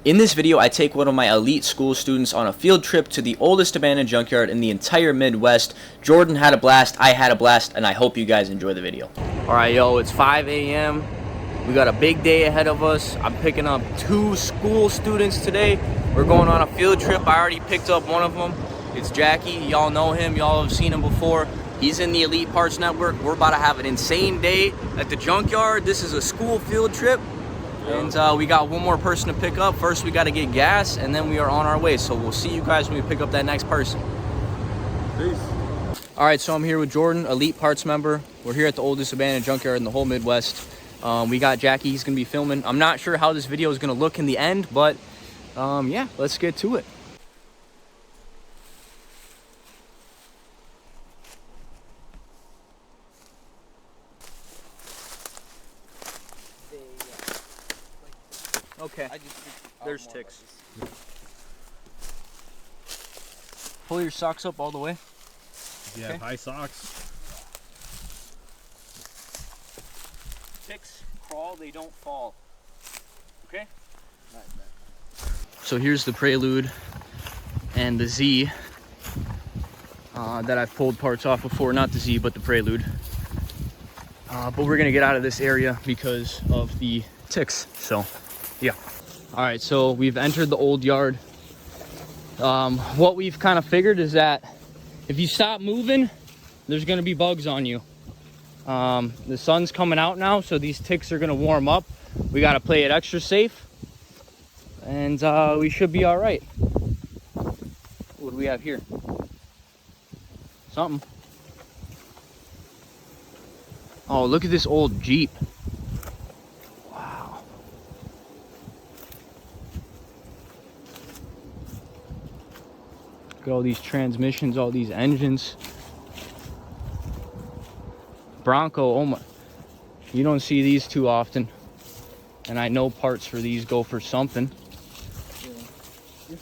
In this video, I take one of my elite school students on a field trip to the oldest abandoned junkyard in the entire Midwest. Jordan had a blast, I had a blast, and I hope you guys enjoy the video. Alright, yo, it's 5 a.m. We got a big day ahead of us. I'm picking up 2 school students today. We're going on a field trip. I already picked up one of them. It's Jackie. Y'all know him. Y'all have seen him before. He's in the Elite Parts Network. We're about to have an insane day at the junkyard. This is a school field trip. And we got one more person to pick up. First, we got to get gas, and then we are on our way. So we'll see you guys when we pick up that next person. Peace. All right, so I'm here with Jordan, Elite Parts member. We're here at the oldest abandoned junkyard in the whole Midwest. We got Jackie. He's going to be filming. I'm not sure how this video is going to look in the end, but yeah, let's get to it. Okay, there's ticks. Pull your socks up all the way. Yeah, okay. High socks. Ticks crawl, they don't fall. Okay? So here's the Prelude and the Z that I've pulled parts off before. Not the Z, but the Prelude. But we're gonna get out of this area because of the ticks, so. Yeah. All right, so we've entered the old yard. What we've kind of figured is that if you stop moving, there's going to be bugs on you. The sun's coming out now, so these ticks are going to warm up. We got to play it extra safe, and we should be all right. What do we have here? Something. Oh, look at this old Jeep. Look at all these transmissions, all these engines. Bronco, oh my. You don't see these too often. And I know parts for these go for something. Yeah.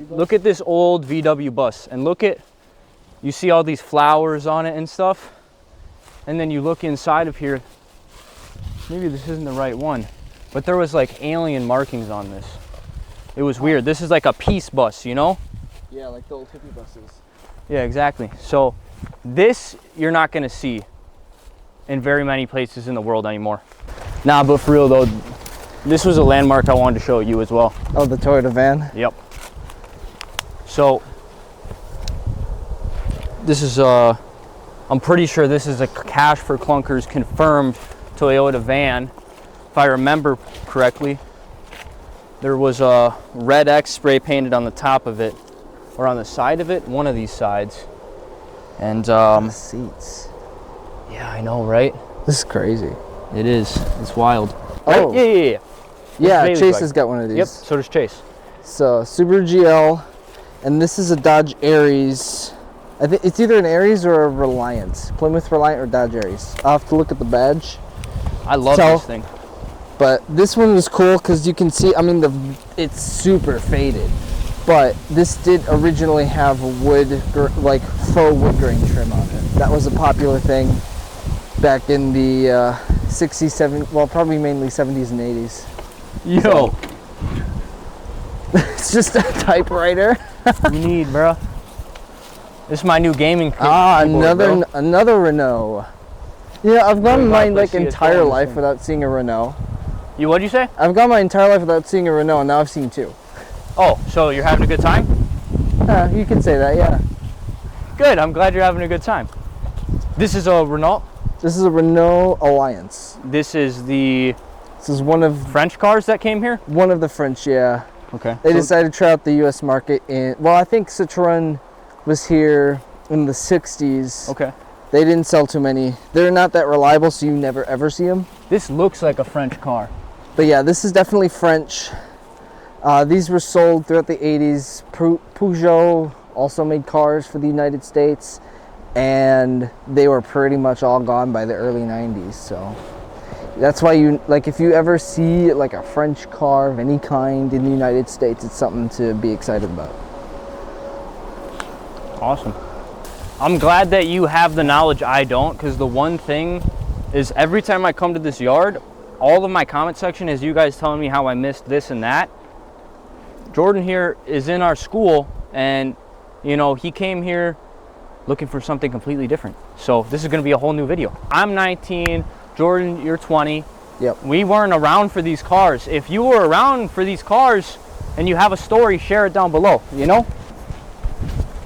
Look at this old VW bus. And look at, you see all these flowers on it and stuff. And then you look inside of here. Maybe this isn't the right one. But there was like alien markings on this. It was weird. This is like a peace bus, you know? Yeah, like the old hippie buses. Yeah, exactly. So this you're not going to see in very many places in the world anymore. Nah, but for real though, this was a landmark I wanted to show you as well. Oh, the Toyota van? Yep. So this is I'm pretty sure this is a Cash for Clunkers confirmed Toyota van, if I remember correctly. There was a red X spray painted on the top of it, or on the side of it, one of these sides. And the seats. Yeah, I know, right? This is crazy. It is. It's wild. Oh. Right? Yeah. Yeah, Chase has got one of these. Yep, so does Chase. So, Subaru GL, and this is a Dodge Eeriest. I think it's either an Eeriest or a Reliant. Plymouth Reliant or Dodge Eeriest. I'll have to look at the badge. I love this thing. But this one was cool because you can see, I mean, it's super faded. But this did originally have wood, like faux wood grain trim on it. That was a popular thing back in the 60s, 70s, well, probably mainly 70s and 80s. Yo. So, it's just a typewriter. You need, bro. This is my new gaming keyboard, another Renault. Yeah, I've gone my like entire life without seeing a Renault. What'd you say? I've gone my entire life without seeing a Renault, and now I've seen 2. Oh, so you're having a good time? You could say that, yeah. Good, I'm glad you're having a good time. This is a Renault? This is a Renault Alliance. This is one of French cars that came here? One of the French, yeah. Okay. They decided to try out the U.S. market well, I think Citroën was here in the 60s. Okay. They didn't sell too many. They're not that reliable, so you never ever see them. This looks like a French car. But yeah, this is definitely French. These were sold throughout the 80s. Peugeot also made cars for the United States, and they were pretty much all gone by the early 90s. So that's why if you ever see like a French car of any kind in the United States, it's something to be excited about. Awesome. I'm glad that you have the knowledge I don't, because the one thing is every time I come to this yard, all of my comment section is you guys telling me how I missed this and that. Jordan here is in our school, and you know, he came here looking for something completely different. So this is going to be a whole new video. I'm 19, Jordan, you're 20. Yep. We weren't around for these cars. If you were around for these cars and you have a story, share it down below, you know?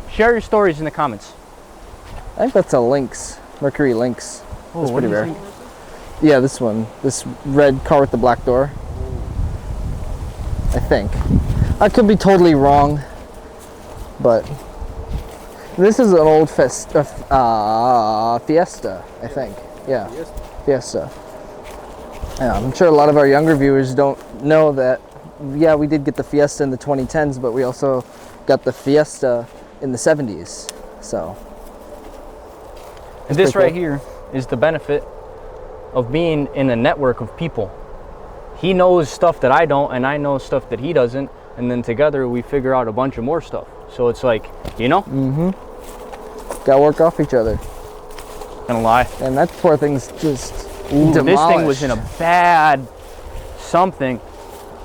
Share your stories in the comments. I think that's a Lynx, Mercury Lynx. Oh, That's what pretty do you rare. think? Yeah, this one. This red car with the black door. I think. I could be totally wrong, but this is an old Fiesta, I think. Yeah, Fiesta. Yeah, I'm sure a lot of our younger viewers don't know that, yeah, we did get the Fiesta in the 2010s, but we also got the Fiesta in the 70s, so. And this right cool. here is the benefit of being in a network of people. He knows stuff that I don't, and I know stuff that he doesn't, and then together we figure out a bunch of more stuff. So it's like, you know? Mm-hmm. Gotta work off each other. Gonna lie. And that poor thing's just Ooh, demolished. this thing was in a bad something.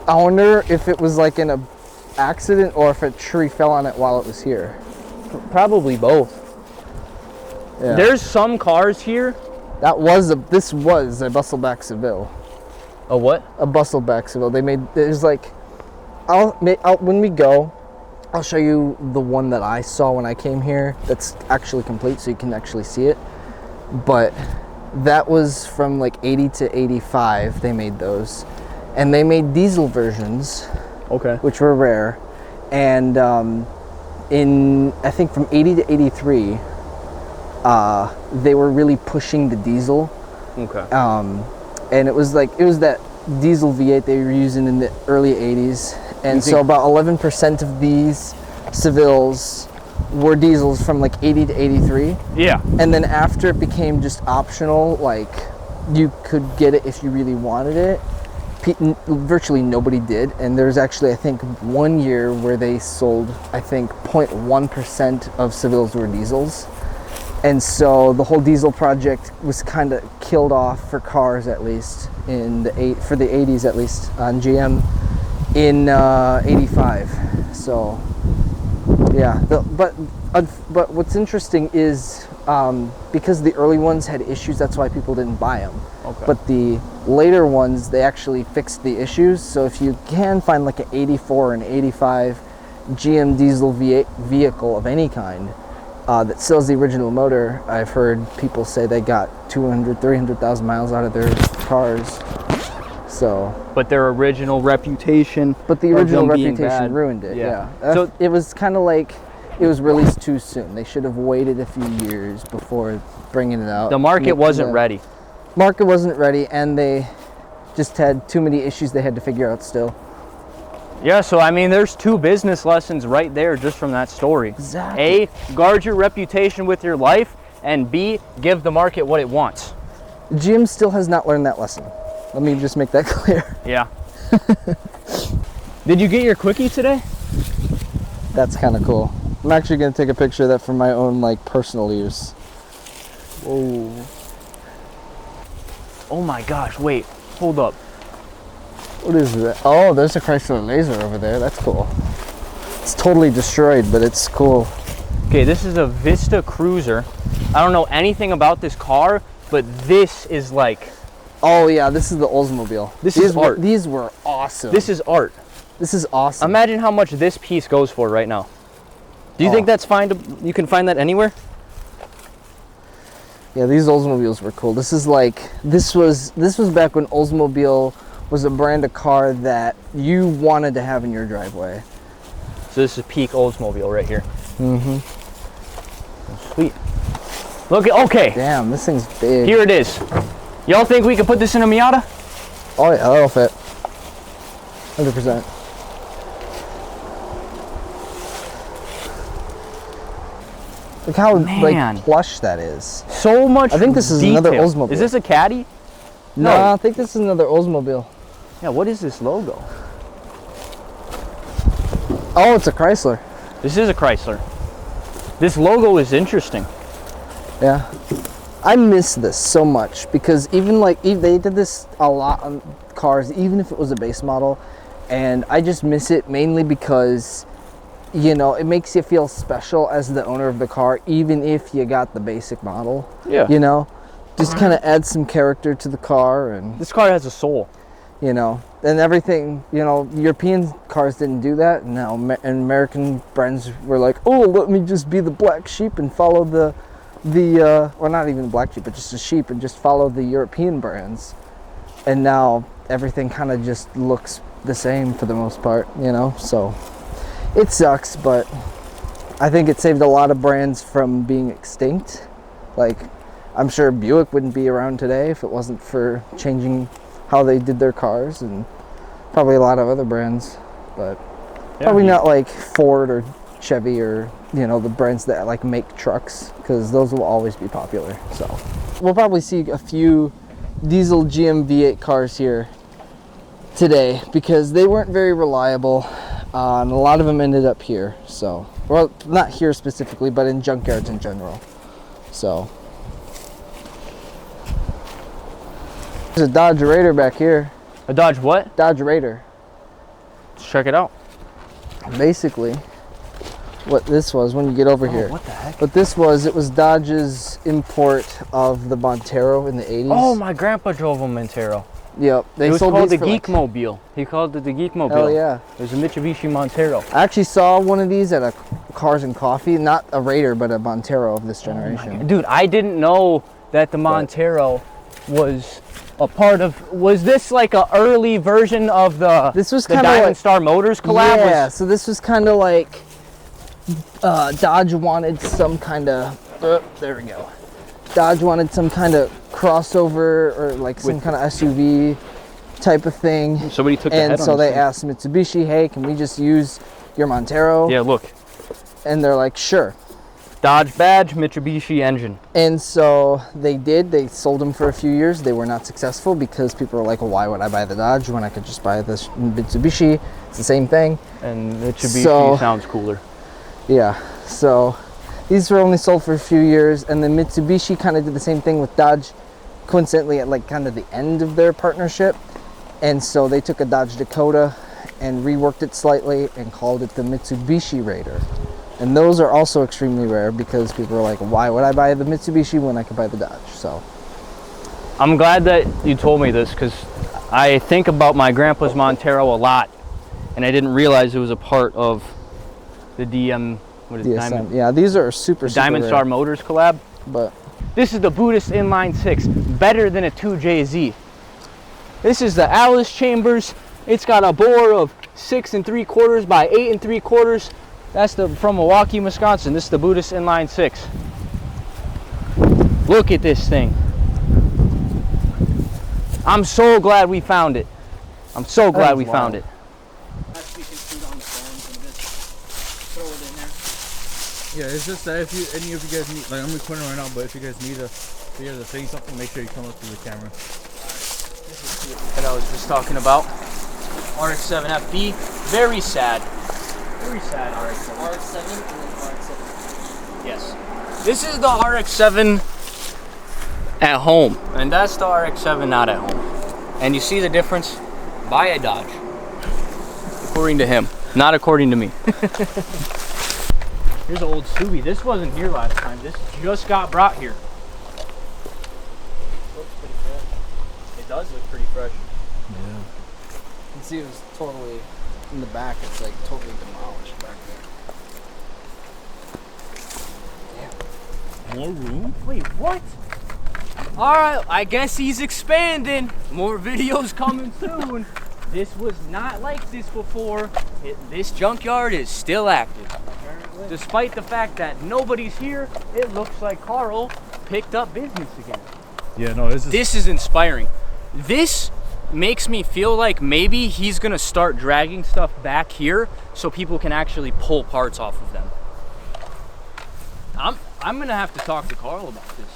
I wonder if it was like in a accident or if a tree fell on it while it was here. Probably both. Yeah. There's some cars here. This was a Bustleback Seville. A what? A Bustleback Seville. There's like, when we go, I'll show you the one that I saw when I came here that's actually complete so you can actually see it. But that was from like 80 to 85, they made those. And they made diesel versions, Okay. which were rare. And I think from 80 to 83, they were really pushing the diesel. Okay. And it was that diesel V8 they were using in the early 80s. And so about 11% of these Sevilles were diesels from like 80 to 83. Yeah. And then after it became just optional, like you could get it if you really wanted it, virtually nobody did. And there's actually, I think, 1 year where they sold, I think, 0.1% of Sevilles were diesels. And so the whole diesel project was kind of killed off for cars, at least for the 80s, at least on GM in 85. So yeah, but what's interesting is because the early ones had issues, that's why people didn't buy them. Okay. But the later ones, they actually fixed the issues. So if you can find like an 84 or an 85 GM diesel vehicle of any kind that sells the original motor, I've heard people say they got 200, 300,000 miles out of their cars. So, but their original reputation. But the original reputation ruined it. Yeah. So it was kind of like it was released too soon. They should have waited a few years before bringing it out. The market wasn't ready. Market wasn't ready, and they just had too many issues they had to figure out still. Yeah, so I mean, there's 2 business lessons right there just from that story. Exactly. A, guard your reputation with your life, and B, give the market what it wants. GM still has not learned that lesson. Let me just make that clear. Yeah. Did you get your quickie today? That's kind of cool. I'm actually going to take a picture of that for my own like personal use. Whoa. Oh my gosh, wait, hold up. What is that? Oh, there's a Chrysler Laser over there. That's cool. It's totally destroyed, but it's cool. Okay, this is a Vista Cruiser. I don't know anything about this car, but this is like... Oh yeah, this is the Oldsmobile. Is art. These were awesome. This is art. This is awesome. Imagine how much this piece goes for right now. Do you think that's fine you can find that anywhere? Yeah, these Oldsmobiles were cool. This was back when Oldsmobile was a brand of car that you wanted to have in your driveway. So this is peak Oldsmobile right here. Mm-hmm. Sweet. Look at, okay. Damn, this thing's big. Here it is. Y'all think we could put this in a Miata? Oh yeah, that'll fit. 100%. Look how like plush that is. So much I think this is detail. another Oldsmobile. Is this a Caddy? No, I think this is another Oldsmobile. Yeah, what is this logo? Oh, it's a Chrysler. This is a Chrysler. This logo is interesting. Yeah. I miss this so much because even like they did this a lot on cars, even if it was a base model, and I just miss it mainly because, you know, it makes you feel special as the owner of the car, even if you got the basic model. Yeah. You know, just kind of adds some character to the car, and This car has a soul. you know, and everything. You know, European cars didn't do that. No, and American brands were like, oh, let me just be the black sheep and follow the or not even black sheep, but just a sheep and just follow the European brands. And now everything kind of just looks the same for the most part, you know. So it sucks, but I think it saved a lot of brands from being extinct. Like, I'm sure Buick wouldn't be around today if it wasn't for changing how they did their cars, and probably a lot of other brands, but probably not like Ford or Chevy or, you know, the brands that like make trucks, because those will always be popular. So we'll probably see a few diesel GM V8 cars here today because they weren't very reliable, and a lot of them ended up here. So, well, not here specifically, but in junkyards in general. So there's a Dodge Raider back here. A Dodge what? Dodge Raider. Let's check it out. Basically what this was when you get over here. What the heck? What this was, it was Dodge's import of the Montero in the 80s. Oh, my grandpa drove a Montero. Yep. They It was sold called these the for like, Geekmobile. He called it the Geekmobile. hell yeah. It was a Mitsubishi Montero. I actually saw one of these at a Cars and Coffee, not a Raider, but a Montero of this generation. Dude, I didn't know that the Montero was a part of. Was this like an early version of the? This was the kinda Diamond like- Star Motors collab. Yeah, so this was kind of like Dodge wanted some kind of, there we go. Dodge wanted some kind of crossover or like some kind of SUV type of thing. Somebody took the head And on so this they thing. asked Mitsubishi, hey, can we just use your Montero? Yeah, look. And they're like, sure. Dodge badge, Mitsubishi engine. And so they did. They sold them for a few years. They were not successful because people were like, well, why would I buy the Dodge when I could just buy this Mitsubishi? It's the same thing. And Mitsubishi sounds cooler. Yeah, so these were only sold for a few years, and then Mitsubishi kind of did the same thing with Dodge, coincidentally at like kind of the end of their partnership. And so they took a Dodge Dakota and reworked it slightly and called it the Mitsubishi Raider. And those are also extremely rare because people are like, why would I buy the Mitsubishi when I could buy the Dodge? So I'm glad that you told me this because I think about my grandpa's Montero a lot, and I didn't realize it was a part of the Diamond, yeah, these are super Diamond rare, Star Motors collab. but This is the Buddhist Inline 6, better than a 2JZ. This is the Alice Chambers. It's got a bore of 6 3/4 by 8 3/4. That's from Milwaukee, Wisconsin. This is the Buddhist Inline 6. Look at this thing. I'm so glad we found it. I'm so glad we found it. Yeah, it's just that if any of you guys need, like I'm recording right now, but if you guys need to say something, make sure you come up to the camera. That I was just talking about. RX-7 FB. Very sad. Very sad RX-7. RX-7 and then RX-7. Yes. This is the RX-7 at home, and that's the RX-7 not at home. And you see the difference? Buy a Dodge. According to him, not according to me. Here's an old Scooby. This wasn't here last time. This just got brought here. Looks pretty fresh. It does look pretty fresh. Yeah. You can see it was totally in the back. It's like totally demolished back there. More room? Wait, what? Alright, I guess he's expanding. More videos coming soon. This was not like this before. This junkyard is still active. Despite the fact that nobody's here, it looks like Carl picked up business again. Yeah, no, This is inspiring. This makes me feel like maybe he's gonna start dragging stuff back here so people can actually pull parts off of them. I'm gonna have to talk to Carl about this.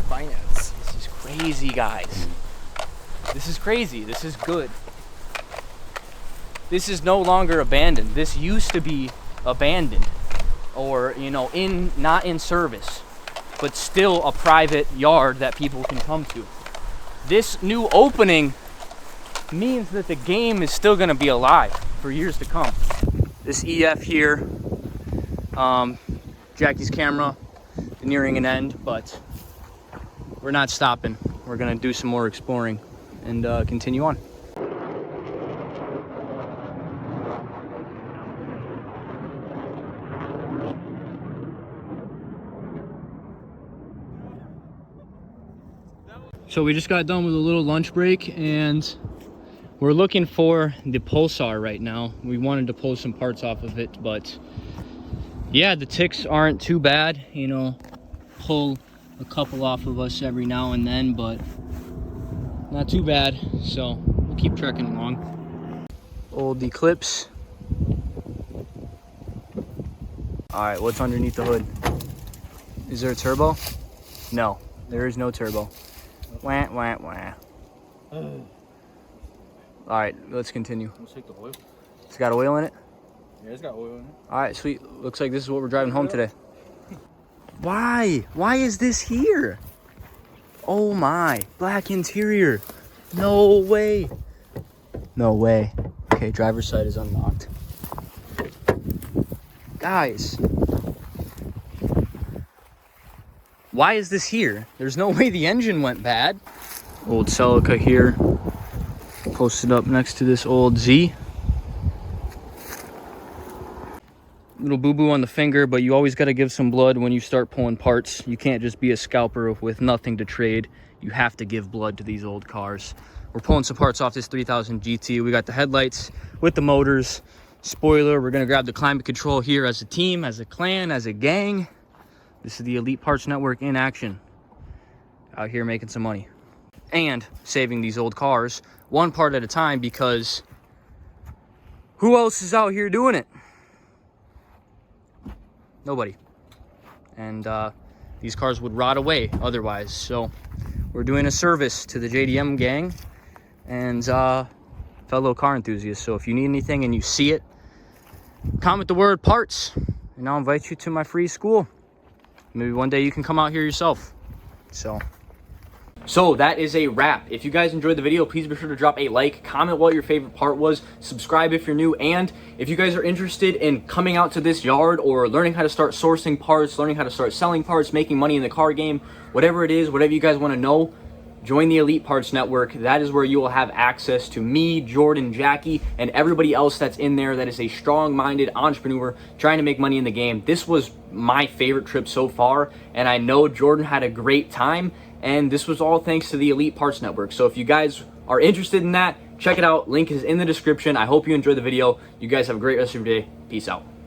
Finance. This is crazy, guys. This is crazy. This is good. This is no longer abandoned. This used to be abandoned, or you know, not in service. but still a private yard that people can come to. This new opening means that the game is still gonna be alive for years to come. This EF here, Jackie's camera nearing an end, but we're not stopping. We're gonna do some more exploring and continue on. So we just got done with a little lunch break and we're looking for the Pulsar right now. We wanted to pull some parts off of it, but yeah, the ticks aren't too bad. You know, pull a couple off of us every now and then, but not too bad. So we'll keep trekking along. Old Eclipse. All right, what's underneath the hood? Is there a turbo? No, there is no turbo. Wah, wah, wah. All right, let's continue. Let's take the oil. It's got oil in it? Yeah, it's got oil in it. All right, sweet. Looks like this is what we're driving home today. Why? Why is this here? Oh my, black interior. No way. No way. Okay, driver's side is unlocked. Guys. Why is this here? There's no way the engine went bad. Old Celica here. Posted up next to this old Z. Little boo-boo on the finger, but you always got to give some blood when you start pulling parts. You can't just be a scalper with nothing to trade. You have to give blood to these old cars. We're pulling some parts off this 3000 GT. We got the headlights with the motors, spoiler. We're going to grab the climate control here as a team, as a clan, as a gang. This is the Elite Parts Network in action. Out here making some money. And saving these old cars one part at a time, because who else is out here doing it? Nobody. And these cars would rot away otherwise. So we're doing a service to the JDM gang and fellow car enthusiasts. So if you need anything and you see it, comment the word parts and I'll invite you to my free school. Maybe one day you can come out here yourself. So that is a wrap. If you guys enjoyed the video, please be sure to drop a like, comment what your favorite part was, subscribe if you're new, and if you guys are interested in coming out to this yard or learning how to start sourcing parts, learning how to start selling parts, making money in the car game, whatever it is, whatever you guys want to know, join the Elite Parts Network. That is where you will have access to me, Jordan, Jackie, and everybody else that's in there that is a strong-minded entrepreneur trying to make money in the game. This was my favorite trip so far, and I know Jordan had a great time, and this was all thanks to the Elite Parts Network. So if you guys are interested in that, check it out. Link is in the description. I hope you enjoyed the video. You guys have a great rest of your day. Peace out.